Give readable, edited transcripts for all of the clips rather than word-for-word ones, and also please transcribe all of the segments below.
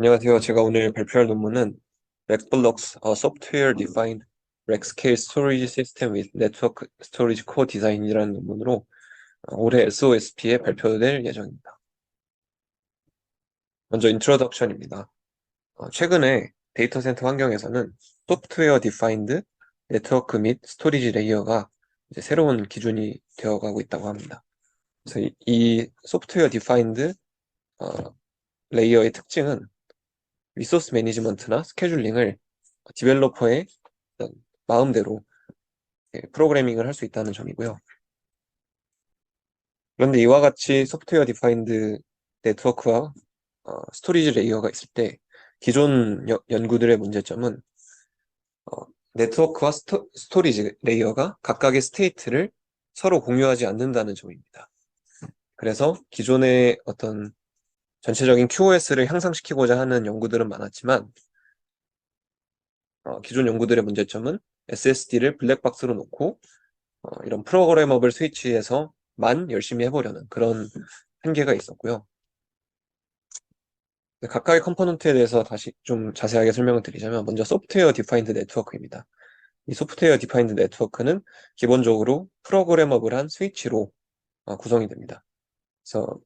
안녕하세요. 제가 오늘 발표할 논문은 Rackblocks, a software-defined rack-scale storage system with network storage core design이라는 논문으로 올해 SOSP에 발표될 예정입니다. 먼저 인트로덕션입니다. 최근에 데이터 센터 환경에서는 소프트웨어-디파인드 네트워크 및 스토리지 레이어가 이제 새로운 기준이 되어가고 있다고 합니다. 그래서 이 소프트웨어-디파인드 레이어의 특징은 리소스 매니지먼트나 스케줄링을 디벨로퍼의 어떤 마음대로 프로그래밍을 할 수 있다는 점이고요. 그런데 이와 같이 소프트웨어 디파인드 네트워크와 스토리지 레이어가 있을 때 기존 연구들의 문제점은 어, 네트워크와 스토리지 레이어가 각각의 스테이트를 서로 공유하지 않는다는 점입니다. 그래서 기존의 어떤 전체적인 QoS를 향상시키고자 하는 연구들은 많았지만 기존 연구들의 문제점은 SSD를 블랙박스로 놓고 이런 프로그래머블 스위치에서만 열심히 해보려는 그런 한계가 있었고요. 각각의 컴포넌트에 대해서 다시 좀 자세하게 설명을 드리자면 먼저 소프트웨어 디파인드 네트워크입니다. 이 소프트웨어 디파인드 네트워크는 기본적으로 프로그래머블한 스위치로 구성이 됩니다. 그래서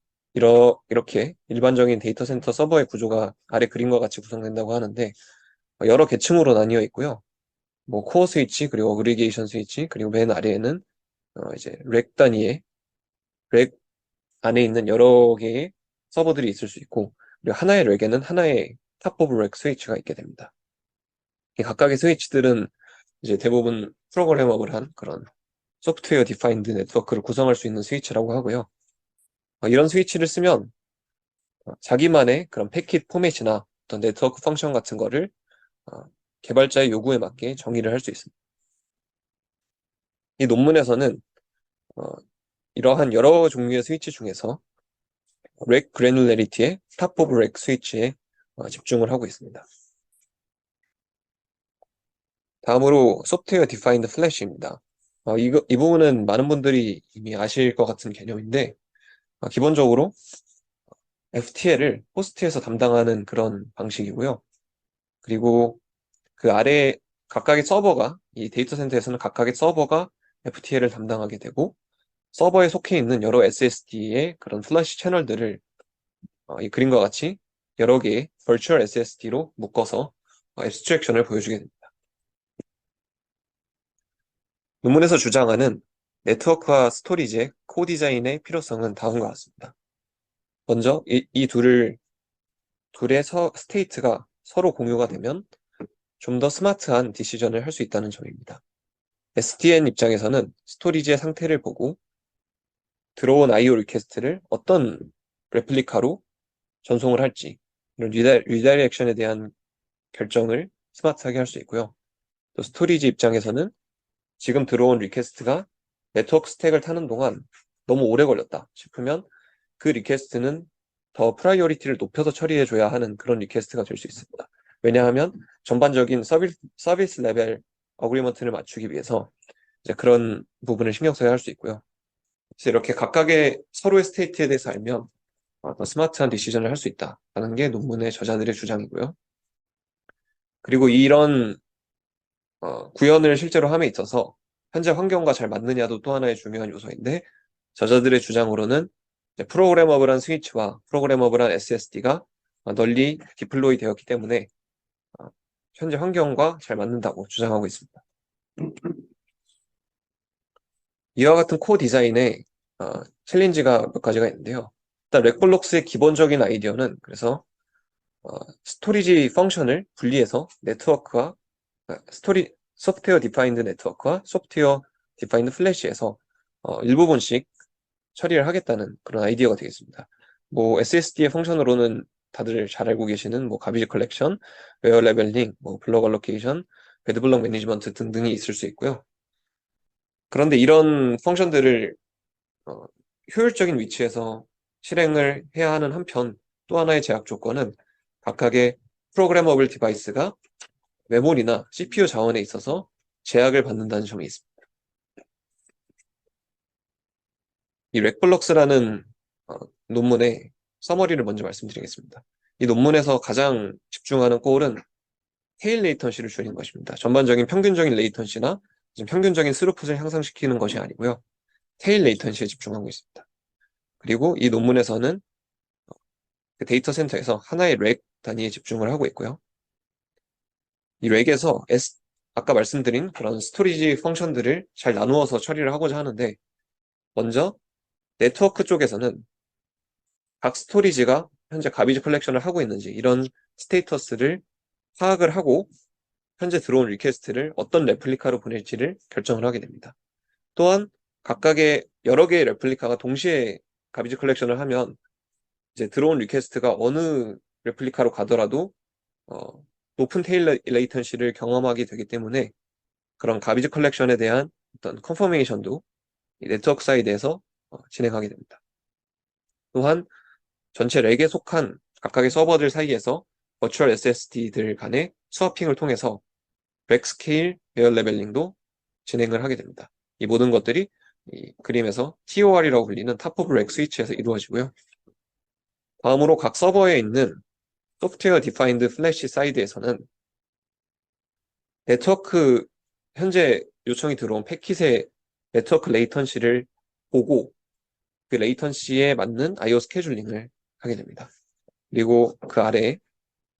이렇게 일반적인 데이터 센터 서버의 구조가 아래 그림과 같이 구성된다고 하는데 여러 계층으로 나뉘어 있고요. 뭐 코어 스위치, 그리고 어그리게이션 스위치, 그리고 맨 아래에는 이제 렉 단위의 렉 안에 있는 여러 개의 서버들이 있을 수 있고, 그리고 하나의 렉에는 하나의 탑 오브 렉 스위치가 있게 됩니다. 이 각각의 스위치들은 이제 대부분 프로그래머블한 그런 소프트웨어 디파인드 네트워크를 구성할 수 있는 스위치라고 하고요. 이런 스위치를 쓰면 자기만의 그런 패킷 포맷이나 어떤 네트워크 펑션 같은 거를 어, 개발자의 요구에 맞게 정의를 할 수 있습니다. 이 논문에서는 어, 이러한 여러 종류의 스위치 중에서 렉 그래놀래리티의 탑 오브 렉 스위치에 집중을 하고 있습니다. 다음으로 소프트웨어 디파인드 플래시입니다. 이 부분은 많은 분들이 이미 아실 것 같은 개념인데 기본적으로 FTL을 호스트에서 담당하는 그런 방식이고요. 그리고 그 아래 각각의 서버가 이 데이터 센터에서는 각각의 서버가 FTL을 담당하게 되고 서버에 속해 있는 여러 SSD의 그런 플래시 채널들을 이 그림과 같이 여러 개의 Virtual SSD로 묶어서 앱스트랙션을 보여주게 됩니다. 논문에서 주장하는 네트워크와 스토리지의 코디자인의 필요성은 다음과 같습니다. 먼저 이 둘의 스테이트가 서로 공유가 되면 좀 더 스마트한 디시전을 할 수 있다는 점입니다. SDN 입장에서는 스토리지의 상태를 보고 들어온 IO 리퀘스트를 어떤 레플리카로 전송을 할지 이런 리다이렉션에 대한 결정을 스마트하게 할 수 있고요. 또 스토리지 입장에서는 지금 들어온 리퀘스트가 네트워크 스택을 타는 동안 너무 오래 걸렸다 싶으면 그 리퀘스트는 더 프라이어리티를 높여서 처리해줘야 하는 그런 리퀘스트가 될 수 있습니다. 왜냐하면 전반적인 서비스 레벨 어그리먼트를 맞추기 위해서 이제 그런 부분을 신경 써야 할 수 있고요. 그래서 이렇게 각각의 서로의 스테이트에 대해서 알면 더 스마트한 디시전을 할 수 있다라는 게 논문의 저자들의 주장이고요. 그리고 이런 구현을 실제로 함에 있어서 현재 환경과 잘 맞느냐도 또 하나의 중요한 요소인데 저자들의 주장으로는 프로그래머블한 스위치와 프로그래머블한 SSD가 널리 디플로이 되었기 때문에 어, 현재 환경과 잘 맞는다고 주장하고 있습니다. 이와 같은 코 디자인에 챌린지가 몇 가지가 있는데요. 일단 렉블록스의 기본적인 아이디어는 그래서 어, 스토리지 펑션을 분리해서 네트워크와 소프트웨어 디파인드 네트워크와 소프트웨어 디파인드 플래시에서 일부분씩 처리를 하겠다는 그런 아이디어가 되겠습니다. 뭐 SSD의 펑션으로는 다들 잘 알고 계시는 뭐 가비지 컬렉션, 웨어 레벨링, 뭐 블록 알로케이션, 배드 블록 매니지먼트 등등이 있을 수 있고요. 그런데 이런 펑션들을 어, 효율적인 위치에서 실행을 해야 하는 한편 또 하나의 제약 조건은 각각의 프로그래머블 디바이스가 메모리나 CPU 자원에 있어서 제약을 받는다는 점이 있습니다. 이 렉블럭스라는 논문의 서머리를 먼저 말씀드리겠습니다. 이 논문에서 가장 집중하는 골은 테일 레이턴시를 줄이는 것입니다. 전반적인 평균적인 레이턴시나 평균적인 스루풋을 향상시키는 것이 아니고요. 테일 레이턴시에 집중하고 있습니다. 그리고 이 논문에서는 그 데이터 센터에서 하나의 렉 단위에 집중을 하고 있고요. 이 렉에서 아까 말씀드린 그런 스토리지 펑션들을 잘 나누어서 처리를 하고자 하는데, 먼저 네트워크 쪽에서는 각 스토리지가 현재 가비지 컬렉션을 하고 있는지 이런 스테이터스를 파악을 하고 현재 들어온 리퀘스트를 어떤 레플리카로 보낼지를 결정을 하게 됩니다. 또한 각각의 여러 개의 레플리카가 동시에 가비지 컬렉션을 하면 이제 들어온 리퀘스트가 어느 레플리카로 가더라도 높은 테일 레이턴시를 경험하게 되기 때문에 그런 가비지 컬렉션에 대한 어떤 컨퍼메이션도 이 네트워크 사이드에서 진행하게 됩니다. 또한 전체 렉에 속한 각각의 서버들 사이에서 버추얼 SSD들 간의 스와핑을 통해서 렉 스케일 베어 레벨링도 진행을 하게 됩니다. 이 모든 것들이 이 그림에서 TOR이라고 불리는 탑 오브 렉 스위치에서 이루어지고요. 다음으로 각 서버에 있는 소프트웨어 디파인드 플래시 사이드에서는 네트워크 현재 요청이 들어온 패킷의 네트워크 레이턴시를 보고 그 레이턴시에 맞는 IO 스케줄링을 하게 됩니다. 그리고 그 아래에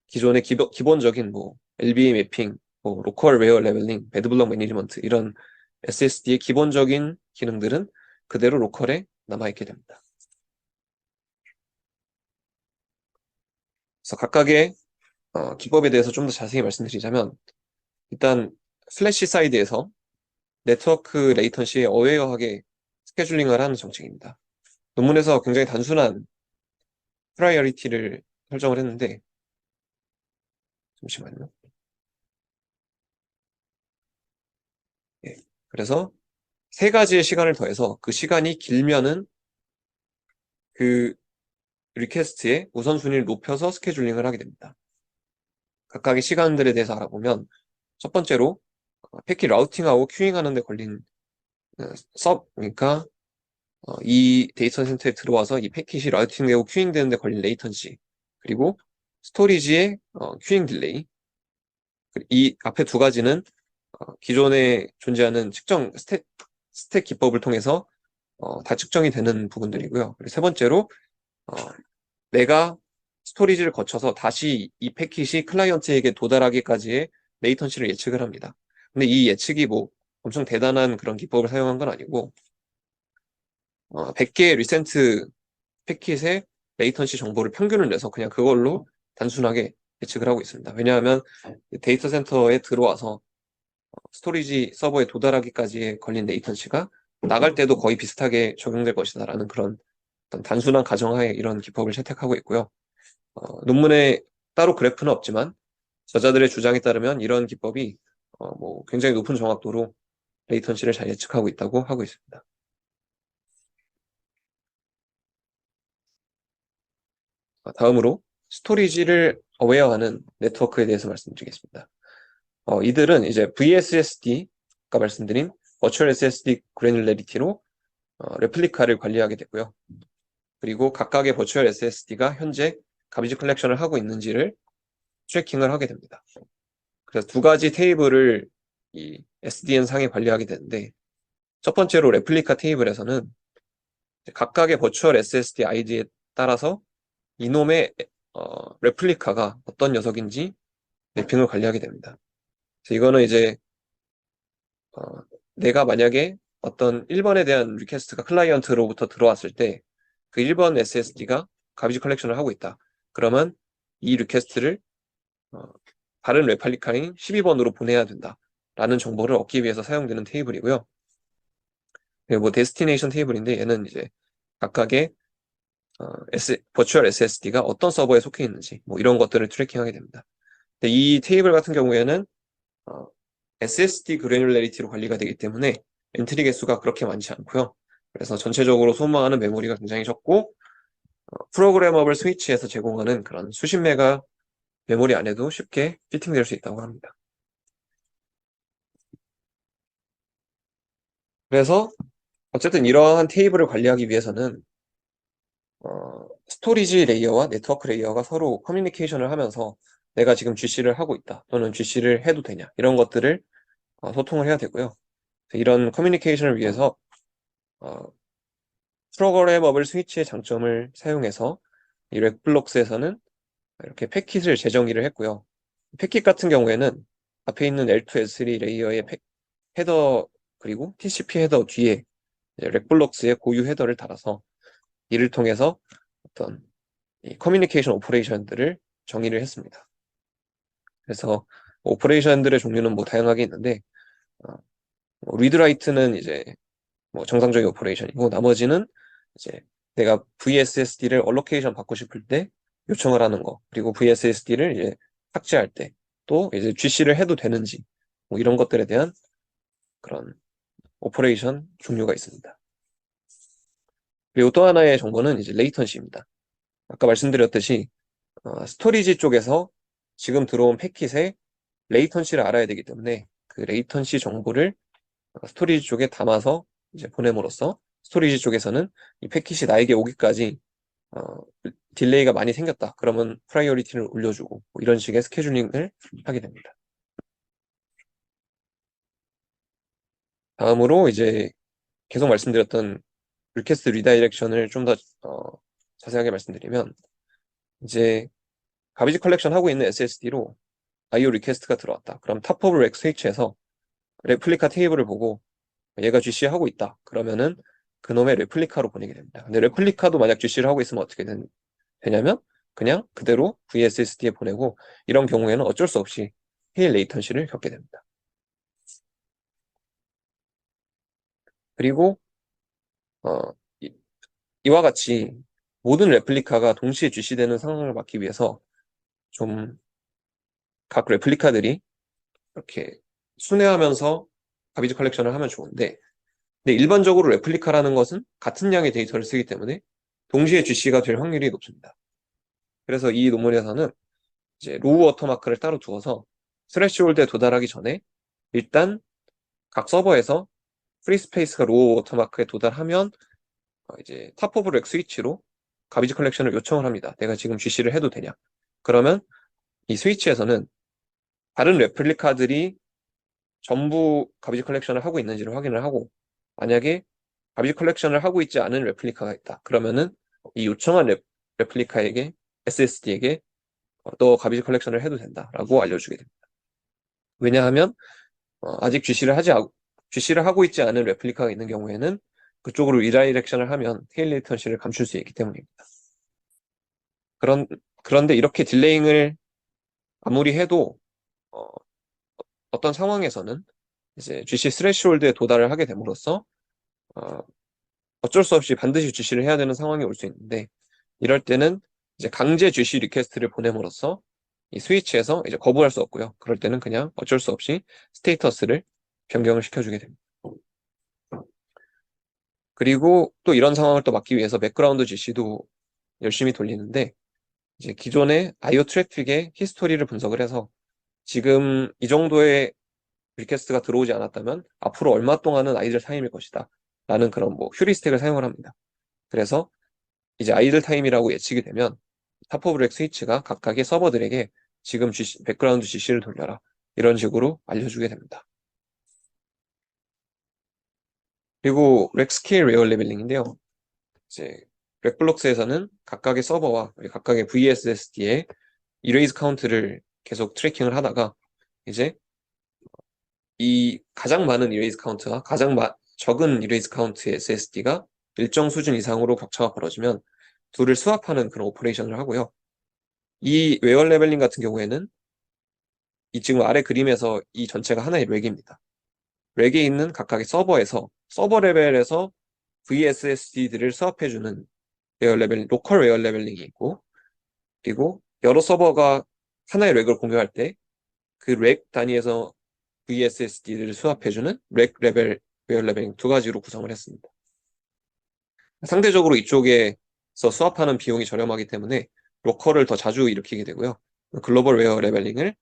기존의 기본적인 뭐 LBA 매핑, 뭐 로컬 웨어 레벨링, 배드블럭 매니지먼트 이런 SSD의 기본적인 기능들은 그대로 로컬에 남아있게 됩니다. 그래서 각각의 기법에 대해서 좀 더 자세히 말씀드리자면, 일단 플래시 사이드에서 네트워크 레이턴시에 어웨어하게 스케줄링을 하는 정책입니다. 논문에서 굉장히 단순한 프라이어리티를 설정을 했는데, 잠시만요. 예. 그래서 세 가지의 시간을 더해서 그 시간이 길면은 그 리퀘스트의 우선순위를 높여서 스케줄링을 하게 됩니다. 각각의 시간들에 대해서 알아보면 첫 번째로 패킷 라우팅하고 큐잉하는 데 걸린 그러니까 이 데이터 센터에 들어와서 이 패킷이 라우팅되고 큐잉되는 데 걸린 레이턴시, 그리고 스토리지의 큐잉 딜레이. 이 앞에 두 가지는 기존에 존재하는 측정 스택 기법을 통해서 다 측정이 되는 부분들이고요. 그리고 세 번째로 어, 내가 스토리지를 거쳐서 다시 이 패킷이 클라이언트에게 도달하기까지의 레이턴시를 예측을 합니다. 근데 이 예측이 뭐 엄청 대단한 그런 기법을 사용한 건 아니고 100개의 리센트 패킷의 레이턴시 정보를 평균을 내서 그냥 그걸로 단순하게 예측을 하고 있습니다. 왜냐하면 데이터 센터에 들어와서 스토리지 서버에 도달하기까지의 걸린 레이턴시가 나갈 때도 거의 비슷하게 적용될 것이다라는 그런 어떤 단순한 가정하에 이런 기법을 채택하고 있고요. 논문에 따로 그래프는 없지만 저자들의 주장에 따르면 이런 기법이 뭐 굉장히 높은 정확도로 레이턴시를 잘 예측하고 있다고 하고 있습니다. 다음으로 스토리지를 어웨어하는 네트워크에 대해서 말씀드리겠습니다. 이들은 이제 VSSD, 아까 말씀드린 Virtual SSD Granularity로 레플리카를 관리하게 되고요. 그리고 각각의 버추얼 SSD가 현재 가비지 컬렉션을 하고 있는지를 트래킹을 하게 됩니다. 그래서 두 가지 테이블을 이 SDN 상에 관리하게 되는데, 첫 번째로 레플리카 테이블에서는 각각의 버추얼 SSD 아이디에 따라서 이놈의 레플리카가 어떤 녀석인지 매핑을 관리하게 됩니다. 그래서 이거는 이제 어, 내가 만약에 어떤 1번에 대한 리퀘스트가 클라이언트로부터 들어왔을 때 그 1번 SSD가 가비지 컬렉션을 하고 있다. 그러면 이 리퀘스트를 다른 레플리카인 12번으로 보내야 된다. 라는 정보를 얻기 위해서 사용되는 테이블이고요. 뭐 데스티네이션 테이블인데 얘는 이제 각각의 버추얼 SSD가 어떤 서버에 속해 있는지 뭐 이런 것들을 트래킹하게 됩니다. 근데 이 테이블 같은 경우에는 SSD 그래놀레리티로 관리가 되기 때문에 엔트리 개수가 그렇게 많지 않고요. 그래서 전체적으로 소모하는 메모리가 굉장히 적고 프로그래머블 스위치에서 제공하는 그런 수십 메가 메모리 안에도 쉽게 피팅될 수 있다고 합니다. 그래서 어쨌든 이러한 테이블을 관리하기 위해서는 스토리지 레이어와 네트워크 레이어가 서로 커뮤니케이션을 하면서 내가 지금 GC를 하고 있다 또는 GC를 해도 되냐 이런 것들을 소통을 해야 되고요. 이런 커뮤니케이션을 위해서 어, 프로그래머블 스위치의 장점을 사용해서 이 렉블록스에서는 이렇게 패킷을 재정의를 했고요. 패킷 같은 경우에는 앞에 있는 L2, L3 레이어의 헤더 그리고 TCP 헤더 뒤에 렉블록스의 고유 헤더를 달아서 이를 통해서 어떤 이 커뮤니케이션 오퍼레이션들을 정의를 했습니다. 그래서 오퍼레이션들의 종류는 뭐 다양하게 있는데 리드라이트는 이제 뭐 정상적인 오퍼레이션이고 나머지는 이제 내가 VSSD를 얼로케이션 받고 싶을 때 요청을 하는 거 그리고 VSSD를 이제 삭제할 때 또 이제 GC를 해도 되는지 뭐 이런 것들에 대한 그런 오퍼레이션 종류가 있습니다. 그리고 또 하나의 정보는 이제 레이턴시입니다. 아까 말씀드렸듯이 스토리지 쪽에서 지금 들어온 패킷의 레이턴시를 알아야 되기 때문에 그 레이턴시 정보를 스토리지 쪽에 담아서 이제 보냄으로써 스토리지 쪽에서는 이 패킷이 나에게 오기까지 어, 딜레이가 많이 생겼다. 그러면 프라이어리티를 올려주고 뭐 이런 식의 스케줄링을 하게 됩니다. 다음으로 이제 계속 말씀드렸던 리퀘스트 리다이렉션을 좀 더 자세하게 말씀드리면 이제 가비지 컬렉션 하고 있는 SSD로 IO 리퀘스트가 들어왔다. 그럼 탑 오브 렉 스위치에서 레플리카 테이블을 보고 얘가 GC 하고 있다. 그러면은 그놈의 레플리카로 보내게 됩니다. 근데 레플리카도 만약 GC를 하고 있으면 어떻게 되냐면 그냥 그대로 VSSD에 보내고 이런 경우에는 어쩔 수 없이 헤일 레이턴시를 겪게 됩니다. 그리고 어, 이, 이와 같이 모든 레플리카가 동시에 GC되는 상황을 막기 위해서 좀 각 레플리카들이 이렇게 순회하면서 가비지 컬렉션을 하면 좋은데 근데 일반적으로 레플리카라는 것은 같은 양의 데이터를 쓰기 때문에 동시에 GC가 될 확률이 높습니다. 그래서 이 논문에서는 이제 로우 워터마크를 따로 두어서 스레시홀드에 도달하기 전에 일단 각 서버에서 프리 스페이스가 로우 워터마크에 도달하면 이제 탑 오브 렉 스위치로 가비지 컬렉션을 요청을 합니다. 내가 지금 GC를 해도 되냐? 그러면 이 스위치에서는 다른 레플리카들이 전부 가비지 컬렉션을 하고 있는지를 확인을 하고 만약에 가비지 컬렉션을 하고 있지 않은 레플리카가 있다. 그러면은 이 요청한 레플리카에게 SSD에게 너 가비지 컬렉션을 해도 된다라고 알려주게 됩니다. 왜냐하면 아직 GC를 하고 있지 않은 레플리카가 있는 경우에는 그쪽으로 리다이렉션을 하면 테일 레이턴시를 감출 수 있기 때문입니다. 그런데 이렇게 딜레잉을 아무리 해도 어, 어떤 상황에서는 이제 GC 스레시홀드에 도달을 하게 됨으로써 어, 어쩔 수 없이 반드시 GC를 해야 되는 상황이 올 수 있는데 이럴 때는 이제 강제 GC 리퀘스트를 보냄으로써 이 스위치에서 이제 거부할 수 없고요. 그럴 때는 그냥 어쩔 수 없이 스테이터스를 변경을 시켜주게 됩니다. 그리고 또 이런 상황을 또 막기 위해서 백그라운드 GC도 열심히 돌리는데 이제 기존의 IO 트래픽의 히스토리를 분석을 해서 지금 이 정도의 리퀘스트가 들어오지 않았다면 앞으로 얼마 동안은 아이들 타임일 것이다. 라는 그런 뭐 휴리스틱을 사용을 합니다. 그래서 이제 아이들 타임이라고 예측이 되면 탑 오브 렉 스위치가 각각의 서버들에게 지금 백그라운드 GC를 돌려라. 이런 식으로 알려주게 됩니다. 그리고 렉 스케일 레어 레벨링인데요. 이제 렉블록스에서는 각각의 서버와 각각의 VSSD의 이레이즈 카운트를 계속 트래킹을 하다가 이제 이 가장 많은 이레이즈 카운트와 가장 적은 이레이즈 카운트의 SSD가 일정 수준 이상으로 격차가 벌어지면 둘을 스왑하는 그런 오퍼레이션을 하고요. 이 웨어 레벨링 같은 경우에는 이 지금 아래 그림에서 이 전체가 하나의 렉입니다. 렉에 있는 각각의 서버에서 서버 레벨에서 VSSD들을 스왑해주는 웨어 레벨, 로컬 웨어 레벨링이 있고 그리고 여러 서버가 하나의 렉을 공유할 때 그 렉 단위에서 VSSD를 수합해주는 렉 레벨, 웨어 레벨링 두 가지로 구성을 했습니다. 상대적으로 이쪽에서 수합하는 비용이 저렴하기 때문에 로컬을 더 자주 일으키게 되고요. 글로벌 웨어 레벨링을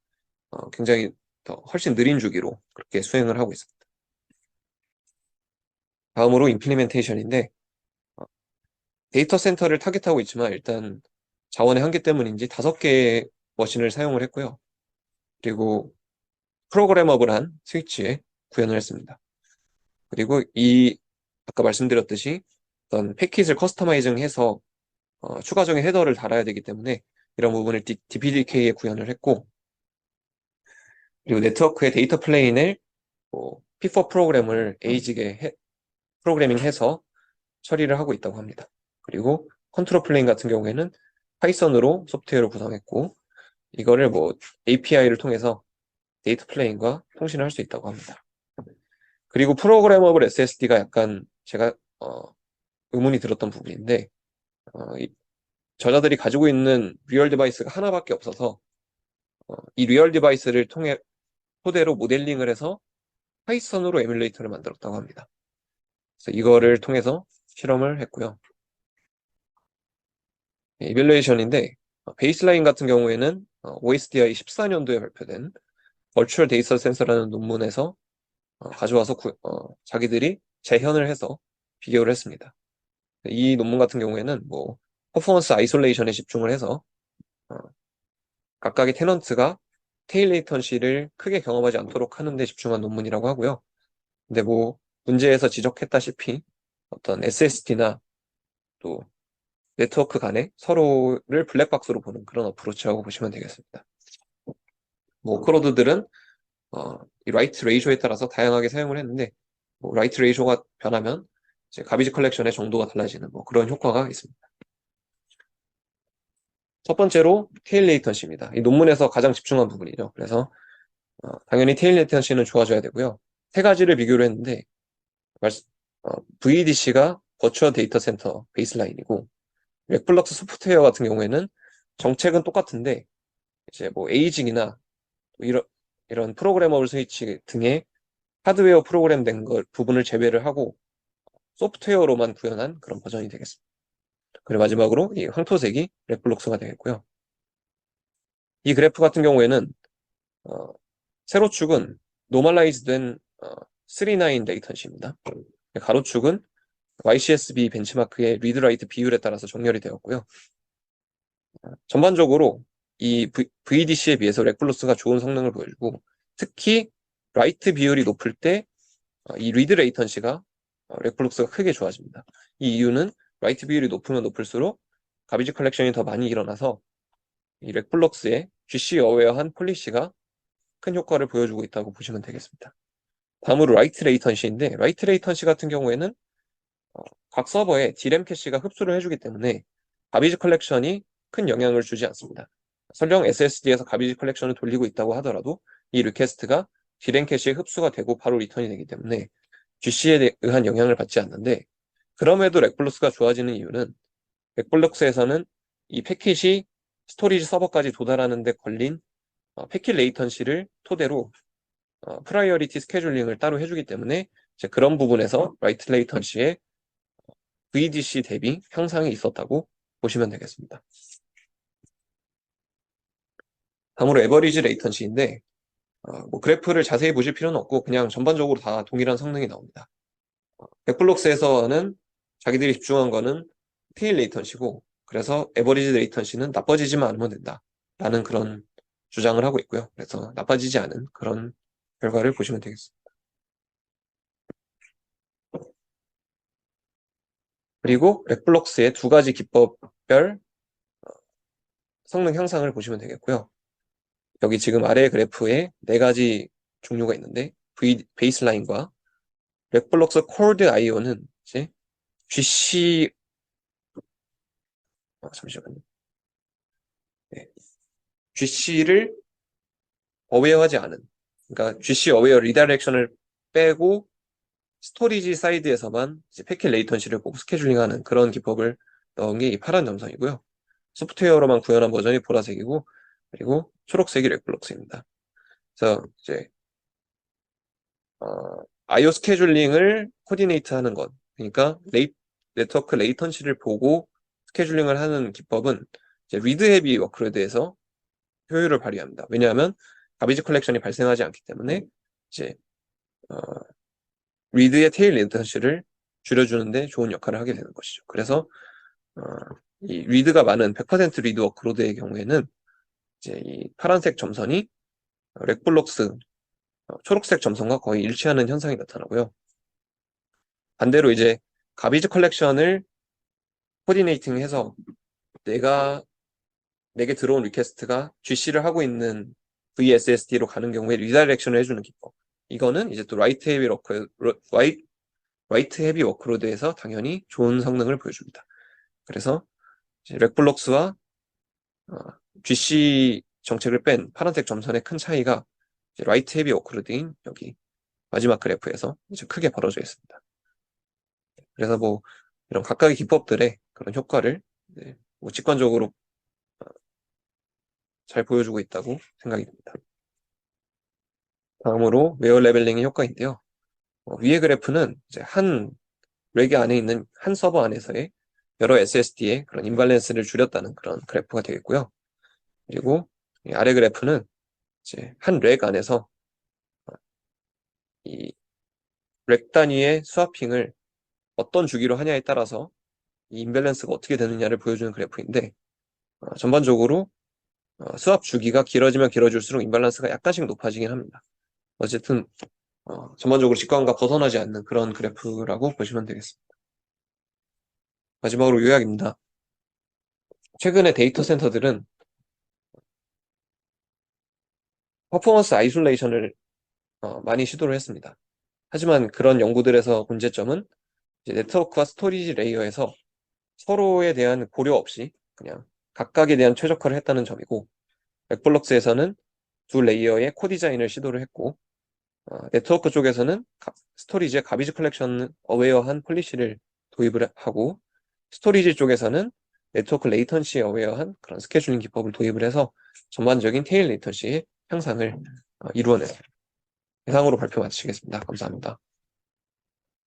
굉장히 더 훨씬 느린 주기로 그렇게 수행을 하고 있습니다. 다음으로 임플리멘테이션인데 데이터 센터를 타겟하고 있지만 일단 자원의 한계 때문인지 5개의 머신을 사용을 했고요. 그리고 프로그래머블한 스위치에 구현을 했습니다. 그리고 아까 말씀드렸듯이 어떤 패킷을 커스터마이징해서 추가적인 헤더를 달아야 되기 때문에 이런 부분을 DPDK에 구현을 했고, 그리고 네트워크의 데이터 플레인을 P4 프로그램을 에이직에 프로그래밍해서 처리를 하고 있다고 합니다. 그리고 컨트롤 플레인 같은 경우에는 파이썬으로 소프트웨어를 구성했고, 이거를 API를 통해서 데이터 플레인과 통신을 할 수 있다고 합니다. 그리고 프로그래머블 SSD가 약간 제가 의문이 들었던 부분인데, 저자들이 가지고 있는 리얼 디바이스가 하나밖에 없어서 이 리얼 디바이스를 토대로 모델링을 해서 파이썬으로 에뮬레이터를 만들었다고 합니다. 그래서 이거를 통해서 실험을 했고요. 이밸루에이션인데 베이스라인 같은 경우에는 OSDI 14년도에 발표된 버추얼 데이터 센서라는 논문에서 가져와서 자기들이 재현을 해서 비교를 했습니다. 이 논문 같은 경우에는 퍼포먼스 아이솔레이션에 집중을 해서 어, 각각의 테넌트가 테일 레이턴시를 크게 경험하지 않도록 하는 데 집중한 논문이라고 하고요. 근데 문제에서 지적했다시피 어떤 SSD나 또 네트워크 간에 서로를 블랙박스로 보는 그런 어프로치라고 보시면 되겠습니다. 워크로드들은 이 라이트 레이쇼에 따라서 다양하게 사용을 했는데 라이트 레이쇼가 변하면 이제 가비지 컬렉션의 정도가 달라지는 그런 효과가 있습니다. 첫 번째로 테일 레이턴시입니다. 이 논문에서 가장 집중한 부분이죠. 그래서 당연히 테일 레이턴시는 좋아져야 되고요. 세 가지를 비교를 했는데 VDC가 버추얼 데이터 센터 베이스라인이고 렉블럭스 소프트웨어 같은 경우에는 정책은 똑같은데 이제 에이징이나 이런 프로그래머블 스위치 등의 하드웨어 프로그램된 부분을 제외를 하고 소프트웨어로만 구현한 그런 버전이 되겠습니다. 그리고 마지막으로 이 황토색이 렉블록스가 되겠고요. 이 그래프 같은 경우에는 세로축은 노멀라이즈된 3-9 레이턴시입니다. 가로축은 YCSB 벤치마크의 리드라이트 비율에 따라서 정렬이 되었고요. 전반적으로 이 VDC에 비해서 렉블록스가 좋은 성능을 보여주고 특히 라이트 비율이 높을 때 이 리드 레이턴시가 렉블록스가 크게 좋아집니다. 이 이유는 라이트 비율이 높으면 높을수록 가비지 컬렉션이 더 많이 일어나서 이 렉블록스의 GC 어웨어한 폴리시가 큰 효과를 보여주고 있다고 보시면 되겠습니다. 다음으로 라이트 레이턴시인데 라이트 레이턴시 같은 경우에는 각 서버에 D램 캐시가 흡수를 해주기 때문에 가비지 컬렉션이 큰 영향을 주지 않습니다. 설령 SSD에서 가비지 컬렉션을 돌리고 있다고 하더라도 이 리퀘스트가 D램 캐시에 흡수가 되고 바로 리턴이 되기 때문에 GC에 의한 영향을 받지 않는데 그럼에도 렉블록스가 좋아지는 이유는 렉블록스에서는 이 패킷이 스토리지 서버까지 도달하는 데 걸린 패킷 레이턴시를 토대로 프라이어리티 스케줄링을 따로 해주기 때문에 이제 그런 부분에서 라이트 레이턴시의 VDC 대비 향상이 있었다고 보시면 되겠습니다. 다음으로 에버리지 레이턴시인데 그래프를 자세히 보실 필요는 없고 그냥 전반적으로 다 동일한 성능이 나옵니다. 렉블록스에서는 자기들이 집중한 거는 테일 레이턴시고 그래서 에버리지 레이턴시는 나빠지지만 않으면 된다 라는 그런 주장을 하고 있고요. 그래서 나빠지지 않은 그런 결과를 보시면 되겠습니다. 그리고 렉블록스의 두 가지 기법별 성능 향상을 보시면 되겠고요. 여기 지금 아래 그래프에 네 가지 종류가 있는데 베이스라인과 렉블록스 콜드 IO는 이제 GC 잠시만요. 네. GC를 어웨어하지 않은 그러니까 GC 어웨어 리다이렉션을 빼고 스토리지 사이드에서만 이제 패킷 레이턴시를 보고 스케줄링하는 그런 기법을 넣은 게 이 파란 점선이고요. 소프트웨어로만 구현한 버전이 보라색이고 그리고 초록색이 렉블록스입니다. 그래서 이제 IO 스케줄링을 코디네이트 하는 것 그러니까 네트워크 레이턴시를 보고 스케줄링을 하는 기법은 이제 리드 헤비 워크로드에서 효율을 발휘합니다. 왜냐하면 가비지 컬렉션이 발생하지 않기 때문에 이제 리드의 테일 레이턴시를 줄여주는데 좋은 역할을 하게 되는 것이죠. 그래서 어, 이 리드가 많은 100% 리드 워크로드의 경우에는 이제 이 파란색 점선이 렉블록스 초록색 점선과 거의 일치하는 현상이 나타나고요. 반대로 이제 가비즈 컬렉션을 코디네이팅해서 내가 내게 들어온 리퀘스트가 GC를 하고 있는 VSSD로 가는 경우에 리다이렉션을 해주는 기법. 이거는 이제 또 라이트 헤비 워크로드에서 당연히 좋은 성능을 보여줍니다. 그래서 렉블록스와 GC 정책을 뺀 파란색 점선의 큰 차이가 라이트 헤비 워크로드인 여기 마지막 그래프에서 이제 크게 벌어져 있습니다. 그래서 뭐 이런 각각의 기법들의 그런 효과를 뭐 직관적으로 잘 보여주고 있다고 생각이 듭니다. 다음으로 웨어 레벨링의 효과인데요. 위의 그래프는 이제 한 렉 안에 있는 한 서버 안에서의 여러 SSD의 그런 임발란스를 줄였다는 그런 그래프가 되겠고요. 그리고 이 아래 그래프는 이제 한 렉 안에서 이 렉 단위의 스와핑을 어떤 주기로 하냐에 따라서 이 임밸런스가 어떻게 되느냐를 보여주는 그래프인데 전반적으로 스왑 주기가 길어지면 길어질수록 임밸런스가 약간씩 높아지긴 합니다. 어쨌든 전반적으로 직관과 벗어나지 않는 그런 그래프라고 보시면 되겠습니다. 마지막으로 요약입니다. 최근에 데이터 센터들은 퍼포먼스 아이솔레이션을 많이 시도를 했습니다. 하지만 그런 연구들에서 문제점은 이제 네트워크와 스토리지 레이어에서 서로에 대한 고려 없이 그냥 각각에 대한 최적화를 했다는 점이고, 렉블럭스에서는 두 레이어의 코디자인을 시도를 했고, 네트워크 쪽에서는 스토리지의 가비지 컬렉션 어웨어한 폴리시를 도입을 하고, 스토리지 쪽에서는 네트워크 레이턴시 어웨어한 그런 스케줄링 기법을 도입을 해서 전반적인 테일 레이턴시의 향상을 이루어냈습니다. 이상으로 발표 마치겠습니다. 감사합니다.